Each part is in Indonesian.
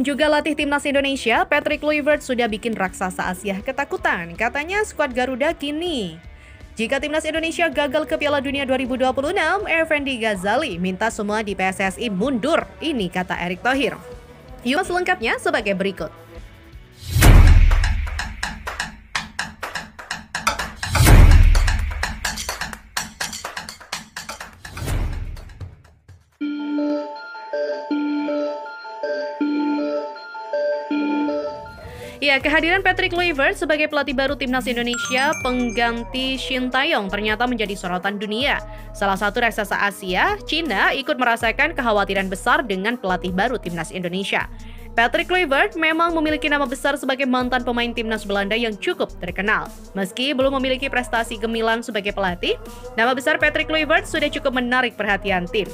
juga latih timnas Indonesia, Patrick Kluivert sudah bikin raksasa Asia ketakutan. Katanya skuad Garuda kini. Jika timnas Indonesia gagal ke Piala Dunia 2026, Effendi Ghazali minta semua di PSSI mundur. Ini kata Erick Thohir. Yuk selengkapnya sebagai berikut. Ya, kehadiran Patrick Kluivert sebagai pelatih baru timnas Indonesia pengganti Shin Tae-yong ternyata menjadi sorotan dunia. Salah satu raksasa Asia, Cina, ikut merasakan kekhawatiran besar dengan pelatih baru timnas Indonesia. Patrick Kluivert memang memiliki nama besar sebagai mantan pemain timnas Belanda yang cukup terkenal. Meski belum memiliki prestasi gemilang sebagai pelatih, nama besar Patrick Kluivert sudah cukup menarik perhatian tim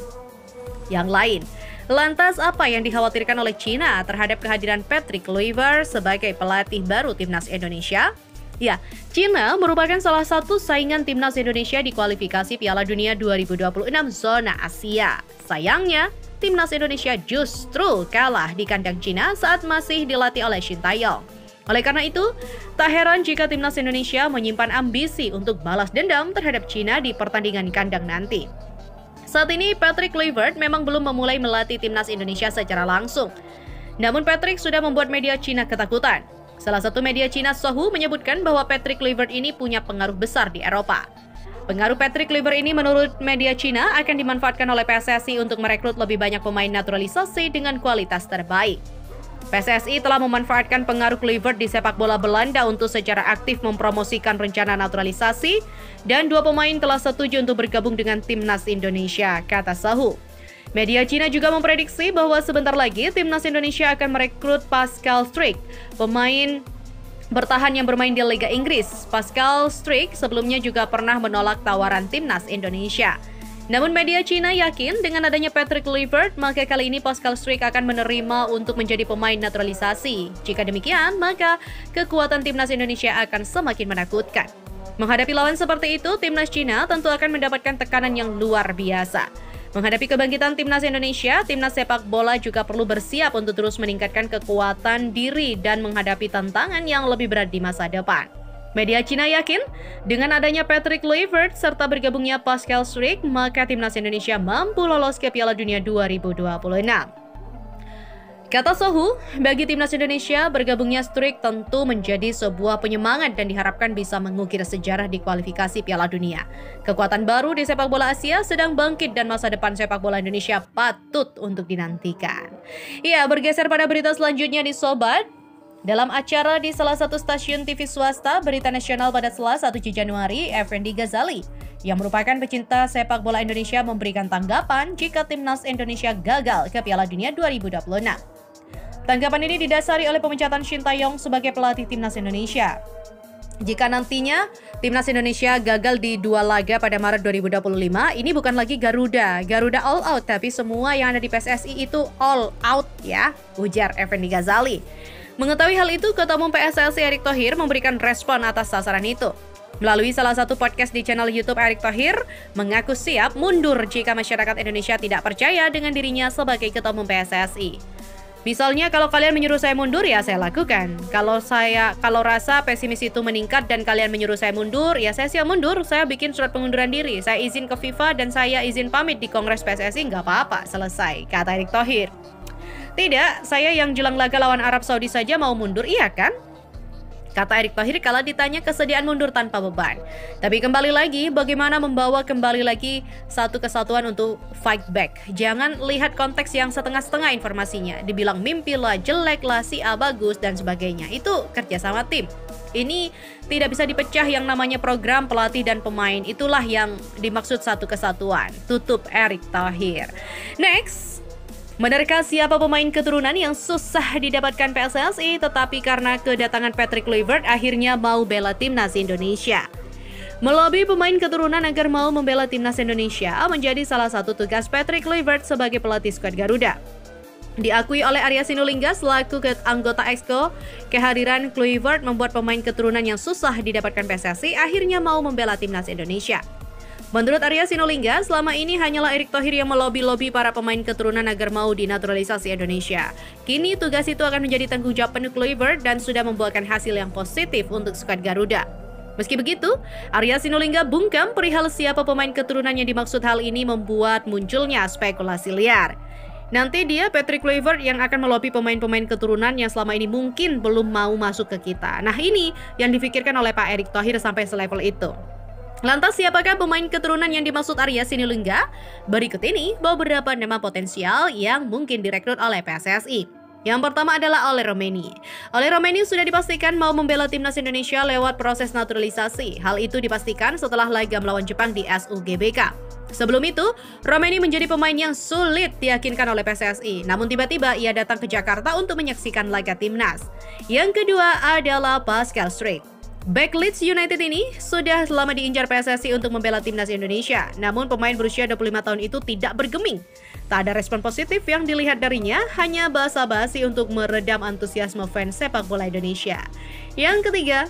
yang lain. Lantas apa yang dikhawatirkan oleh Cina terhadap kehadiran Patrick Kluivert sebagai pelatih baru timnas Indonesia? Ya, Cina merupakan salah satu saingan timnas Indonesia di kualifikasi Piala Dunia 2026 zona Asia. Sayangnya, timnas Indonesia justru kalah di kandang Cina saat masih dilatih oleh Shin Tae-yong. Oleh karena itu, tak heran jika timnas Indonesia menyimpan ambisi untuk balas dendam terhadap Cina di pertandingan kandang nanti. Saat ini, Patrick Kluivert memang belum memulai melatih timnas Indonesia secara langsung. Namun Patrick sudah membuat media Cina ketakutan. Salah satu media Cina Sohu menyebutkan bahwa Patrick Kluivert ini punya pengaruh besar di Eropa. Pengaruh Patrick Kluivert ini menurut media Cina akan dimanfaatkan oleh PSSI untuk merekrut lebih banyak pemain naturalisasi dengan kualitas terbaik. PSSI telah memanfaatkan pengaruh Kluivert di sepak bola Belanda untuk secara aktif mempromosikan rencana naturalisasi dan 2 pemain telah setuju untuk bergabung dengan timnas Indonesia, kata Sohu. Media Cina juga memprediksi bahwa sebentar lagi timnas Indonesia akan merekrut Pascal Struijk, pemain bertahan yang bermain di Liga Inggris. Pascal Struijk sebelumnya juga pernah menolak tawaran timnas Indonesia. Namun media Cina yakin dengan adanya Patrick Kluivert, maka kali ini Pascal Struijk akan menerima untuk menjadi pemain naturalisasi. Jika demikian, maka kekuatan timnas Indonesia akan semakin menakutkan. Menghadapi lawan seperti itu, timnas Cina tentu akan mendapatkan tekanan yang luar biasa. Menghadapi kebangkitan timnas Indonesia, timnas sepak bola juga perlu bersiap untuk terus meningkatkan kekuatan diri dan menghadapi tantangan yang lebih berat di masa depan. Media Cina yakin, dengan adanya Patrick Kluivert serta bergabungnya Pascal Struijk, maka timnas Indonesia mampu lolos ke Piala Dunia 2026. Kata Sohu, bagi timnas Indonesia, bergabungnya Struijk tentu menjadi sebuah penyemangat dan diharapkan bisa mengukir sejarah di kualifikasi Piala Dunia. Kekuatan baru di sepak bola Asia sedang bangkit dan masa depan sepak bola Indonesia patut untuk dinantikan. Ya, bergeser pada berita selanjutnya di Sobat. Dalam acara di salah satu stasiun TV swasta Berita Nasional pada Selasa 7 Januari, Effendi Ghazali, yang merupakan pecinta sepak bola Indonesia, memberikan tanggapan jika timnas Indonesia gagal ke Piala Dunia 2026. Tanggapan ini didasari oleh pemecatan Shin Tae-yong sebagai pelatih timnas Indonesia. Jika nantinya timnas Indonesia gagal di 2 laga pada Maret 2025, ini bukan lagi Garuda all out, tapi semua yang ada di PSSI itu all out ya, ujar Effendi Ghazali. Mengetahui hal itu, Ketua Umum PSSI Erick Thohir memberikan respon atas sasaran itu. Melalui salah satu podcast di channel YouTube, Erick Thohir mengaku siap mundur jika masyarakat Indonesia tidak percaya dengan dirinya sebagai Ketua Umum PSSI. Misalnya, kalau kalian menyuruh saya mundur, ya saya lakukan. Kalau rasa pesimis itu meningkat dan kalian menyuruh saya mundur, ya saya siap mundur. Saya bikin surat pengunduran diri. Saya izin ke FIFA dan saya izin pamit di Kongres PSSI, nggak apa-apa, selesai, kata Erick Thohir. Tidak, saya yang jelang laga lawan Arab Saudi saja mau mundur, iya kan? Kata Erick Thohir kala ditanya kesediaan mundur tanpa beban. Tapi kembali lagi, bagaimana membawa kembali lagi satu kesatuan untuk fight back. Jangan lihat konteks yang setengah-setengah informasinya. Dibilang mimpi lah, jelek lah, si A bagus, dan sebagainya. Itu kerja sama tim. Ini tidak bisa dipecah yang namanya program, pelatih, dan pemain. Itulah yang dimaksud satu kesatuan. Tutup Erick Thohir. Next. Benarkah siapa pemain keturunan yang susah didapatkan PSSI tetapi karena kedatangan Patrick Kluivert akhirnya mau bela timnas Indonesia? Melobi pemain keturunan agar mau membela timnas Indonesia menjadi salah satu tugas Patrick Kluivert sebagai pelatih skuad Garuda. Diakui oleh Arya Sinulinga selaku anggota Exco, kehadiran Kluivert membuat pemain keturunan yang susah didapatkan PSSI akhirnya mau membela timnas Indonesia. Menurut Arya Sinulinga, selama ini hanyalah Erick Thohir yang melobi-lobi para pemain keturunan agar mau dinaturalisasi Indonesia. Kini tugas itu akan menjadi tanggung jawab penuh Kluivert dan sudah membuahkan hasil yang positif untuk skuad Garuda. Meski begitu, Arya Sinulinga bungkam perihal siapa pemain keturunan yang dimaksud. Hal ini membuat munculnya spekulasi liar. Nanti dia Patrick Kluivert yang akan melobi pemain-pemain keturunan yang selama ini mungkin belum mau masuk ke kita. Nah ini yang difikirkan oleh Pak Erick Thohir sampai selevel itu. Lantas siapakah pemain keturunan yang dimaksud Arya Sinulinga? Berikut ini beberapa nama potensial yang mungkin direkrut oleh PSSI. Yang pertama adalah Oleh Romeni. Oleh Romeni sudah dipastikan mau membela timnas Indonesia lewat proses naturalisasi. Hal itu dipastikan setelah laga melawan Jepang di SUGBK. Sebelum itu, Romeni menjadi pemain yang sulit diyakinkan oleh PSSI. Namun tiba-tiba ia datang ke Jakarta untuk menyaksikan laga timnas. Yang kedua adalah Pascal Struijk. Back Leeds United ini sudah lama diincar PSSI untuk membela timnas Indonesia. Namun pemain berusia 25 tahun itu tidak bergeming. Tak ada respon positif yang dilihat darinya, hanya basa-basi untuk meredam antusiasme fans sepak bola Indonesia. Yang ketiga,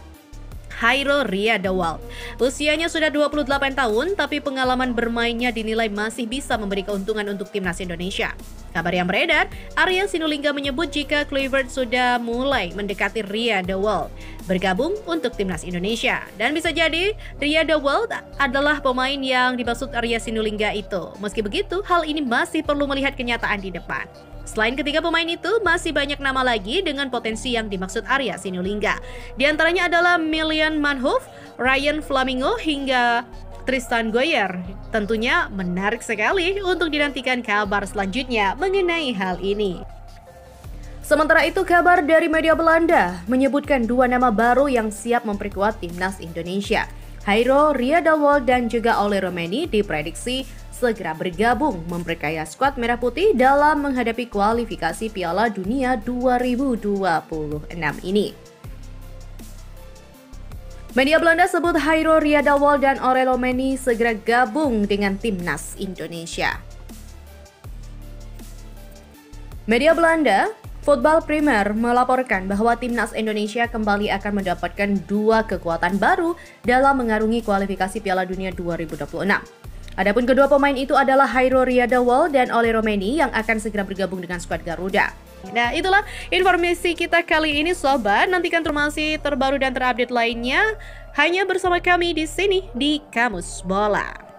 Hairul Riadawal. Usianya sudah 28 tahun, tapi pengalaman bermainnya dinilai masih bisa memberi keuntungan untuk timnas Indonesia. Kabar yang beredar, Arya Sinulinga menyebut jika Kluivert sudah mulai mendekati Riadawal bergabung untuk timnas Indonesia. Dan bisa jadi Riadawal adalah pemain yang dimaksud Arya Sinulinga itu. Meski begitu, hal ini masih perlu melihat kenyataan di depan. Selain ketiga pemain itu, masih banyak nama lagi dengan potensi yang dimaksud Arya Sinulinga. Di antaranya adalah Milian Manhoef, Ryan Flamingo, hingga Tristan Goyer. Tentunya menarik sekali untuk dinantikan kabar selanjutnya mengenai hal ini. Sementara itu, kabar dari media Belanda menyebutkan dua nama baru yang siap memperkuat timnas Indonesia. Hairul Riadawal dan juga Oleh Romeni diprediksi segera bergabung memperkaya skuad Merah Putih dalam menghadapi kualifikasi Piala Dunia 2026 ini. Media Belanda sebut Hairul Riadawal dan Oleh Romeni segera gabung dengan timnas Indonesia. Media Belanda, Voetbal Primer melaporkan bahwa timnas Indonesia kembali akan mendapatkan dua kekuatan baru dalam mengarungi kualifikasi Piala Dunia 2026. Adapun kedua pemain itu adalah Hairul Riadawal dan Oleh Romeni yang akan segera bergabung dengan skuad Garuda. Nah, itulah informasi kita kali ini, sobat. Nantikan informasi terbaru dan terupdate lainnya hanya bersama kami di sini di Kamus Bola.